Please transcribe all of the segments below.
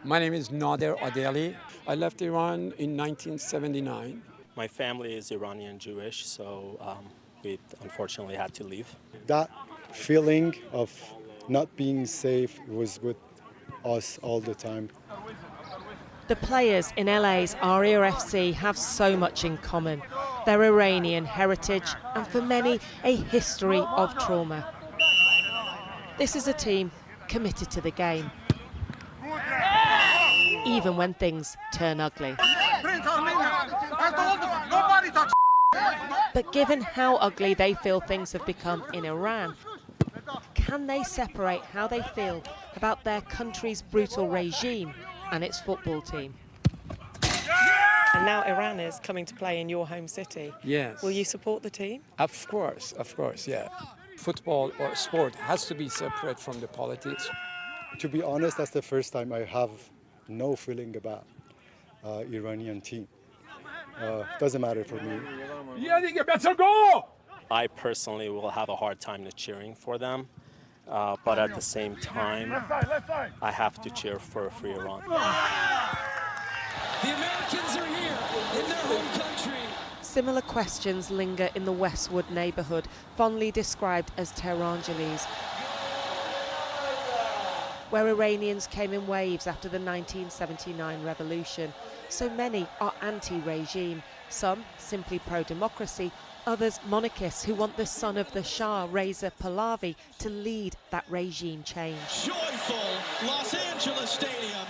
My name is Nader Adeli. I left Iran in 1979. My family is Iranian Jewish, so we unfortunately had to leave. That feeling of not being safe was with us all the time. The players in LA's Aria FC have so much in common. Their Iranian heritage and for many a history of trauma. This is a team committed to the game, even when things turn ugly. But given how ugly they feel things have become in Iran, can they separate how they feel about their country's brutal regime and its football team? And now Iran is coming to play in your home city. Yes. Will you support the team? Of course, yeah. Football or sport has to be separate from the politics. To be honest, that's the first time I have no feeling about Iranian team. Doesn't matter for me. I personally will have a hard time cheering for them, but at the same time, I have to cheer for a free Iran. The Americans are here in their home country. Similar questions linger in the Westwood neighbourhood, fondly described as Tehrangeles, where Iranians came in waves after the 1979 revolution. So many are anti-regime, some simply pro-democracy, others monarchists who want the son of the Shah, Reza Pahlavi, to lead that regime change. Joyful Los Angeles Stadium.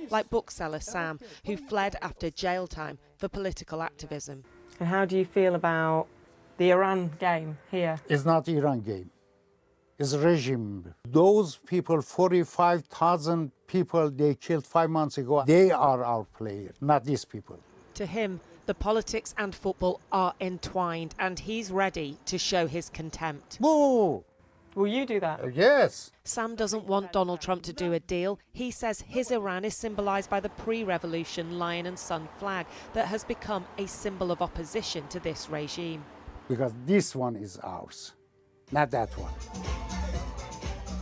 Like bookseller Sam, who fled after jail time for political activism. And how do you feel about the Iran game here? It's not Iran game. It's regime. Those people, 45,000 people they killed 5 months ago, they are our players, not these people. To him, the politics and football are entwined, and he's ready to show his contempt. Boo! Will you do that? Yes. Sam doesn't want Donald Trump to do a deal. He says his Iran is symbolised by the pre-revolution lion and sun flag that has become a symbol of opposition to this regime. Because this one is ours, not that one.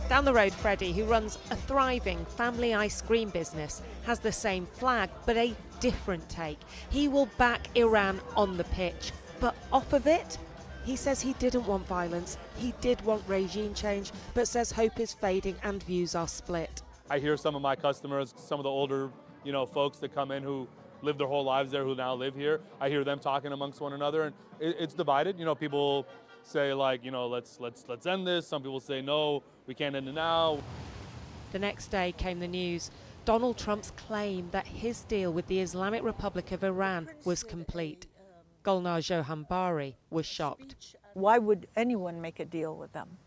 Down the road, Freddie, who runs a thriving family ice cream business, has the same flag, but a different take. He will back Iran on the pitch, but off of it, he says he didn't want violence, he did want regime change, but says hope is fading and views are split. I hear some of my customers, some of the older, folks that come in who live their whole lives there, who now live here. I hear them talking amongst one another, and it's divided. People say let's end this. Some people say no, we can't end it now. The next day came the news. Donald Trump's claim that his deal with the Islamic Republic of Iran was complete. Gulnar Johanbari was shocked. Why would anyone make a deal with them?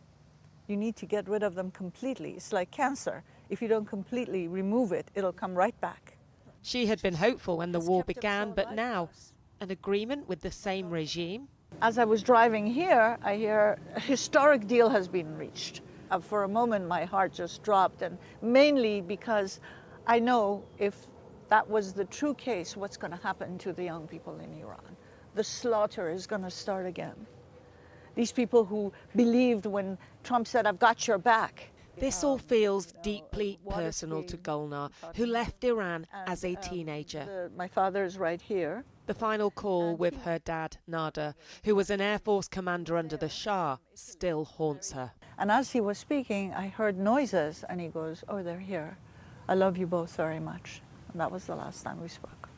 You need to get rid of them completely. It's like cancer. If you don't completely remove it, it'll come right back. She had been hopeful when the war began, but now, an agreement with the same regime? As I was driving here, I hear a historic deal has been reached. For a moment, my heart just dropped, and mainly because I know if that was the true case, what's going to happen to the young people in Iran. The slaughter is going to start again. These people who believed when Trump said, "I've got your back." This all feels deeply personal to Gulnar, who left Iran as a teenager. My father is right here. The final call with her dad, Nader, who was an Air Force commander under the Shah, still haunts her. And as he was speaking, I heard noises, and he goes, "Oh, they're here. I love you both very much." And that was the last time we spoke.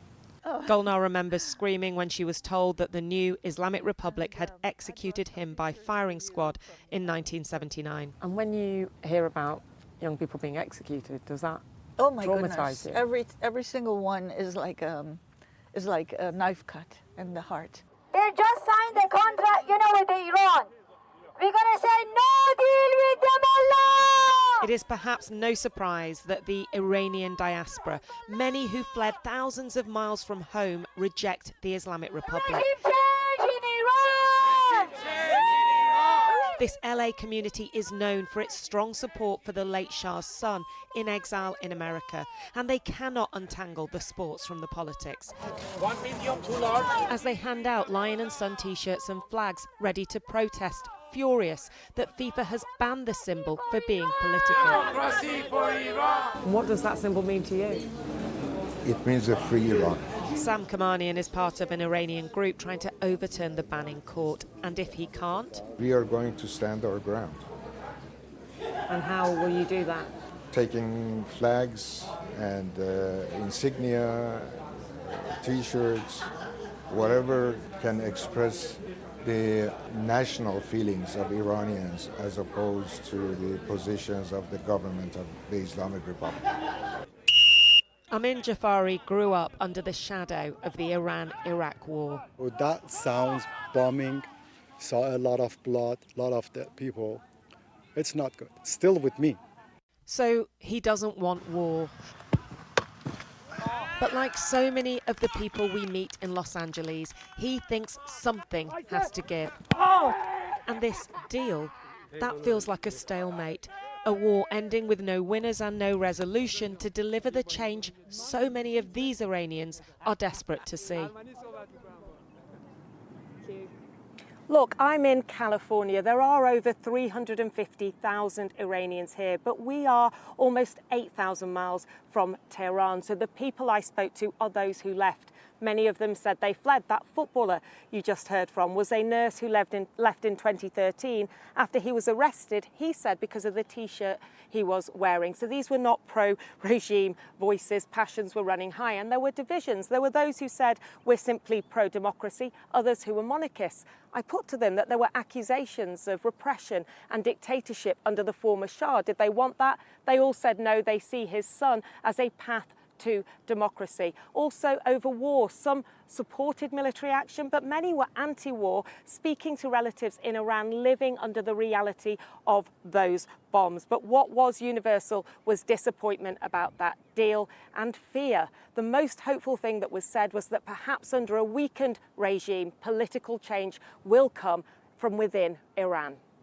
Gulnar remembers screaming when she was told that the new Islamic Republic had executed him by firing squad in 1979. And when you hear about young people being executed, does that my traumatize goodness. you? Every single one is like a knife cut in the heart. They just signed the contract, with Iran. We're going to say no deal with them, Allah! It is perhaps no surprise that the Iranian diaspora, many who fled thousands of miles from home, reject the Islamic Republic. Regime change in Iran! This LA community is known for its strong support for the late Shah's son in exile in America, and they cannot untangle the sports from the politics. 1 medium, 2 large. As they hand out Lion and Sun t-shirts and flags ready to protest furious that FIFA has banned the symbol for being political. Democracy for Iran! And what does that symbol mean to you? It means a free Iran. Sam Kamanian is part of an Iranian group trying to overturn the ban in court. And if he can't? We are going to stand our ground. And how will you do that? Taking flags and insignia, T-shirts, whatever can express the national feelings of Iranians as opposed to the positions of the government of the Islamic Republic. Amin Jafari grew up under the shadow of the Iran-Iraq war. With that sounds, bombing, saw a lot of blood, a lot of dead people. It's not good. Still with me. So he doesn't want war. But like so many of the people we meet in Los Angeles, he thinks something has to give. And this deal, that feels like a stalemate. A war ending with no winners and no resolution to deliver the change so many of these Iranians are desperate to see. Look, I'm in California. There are over 350,000 Iranians here, but we are almost 8,000 miles from Tehran. So the people I spoke to are those who left. Many of them said they fled. That footballer you just heard from was a nurse who left in 2013 after he was arrested, he said, because of the T-shirt he was wearing. So these were not pro-regime voices. Passions were running high, and there were divisions. There were those who said we're simply pro-democracy, others who were monarchists. I put to them that there were accusations of repression and dictatorship under the former Shah. Did they want that? They all said no, they see his son as a path to democracy. Also over war, some supported military action, but many were anti-war, speaking to relatives in Iran living under the reality of those bombs. But what was universal was disappointment about that deal and fear. The most hopeful thing that was said was that perhaps under a weakened regime, political change will come from within Iran.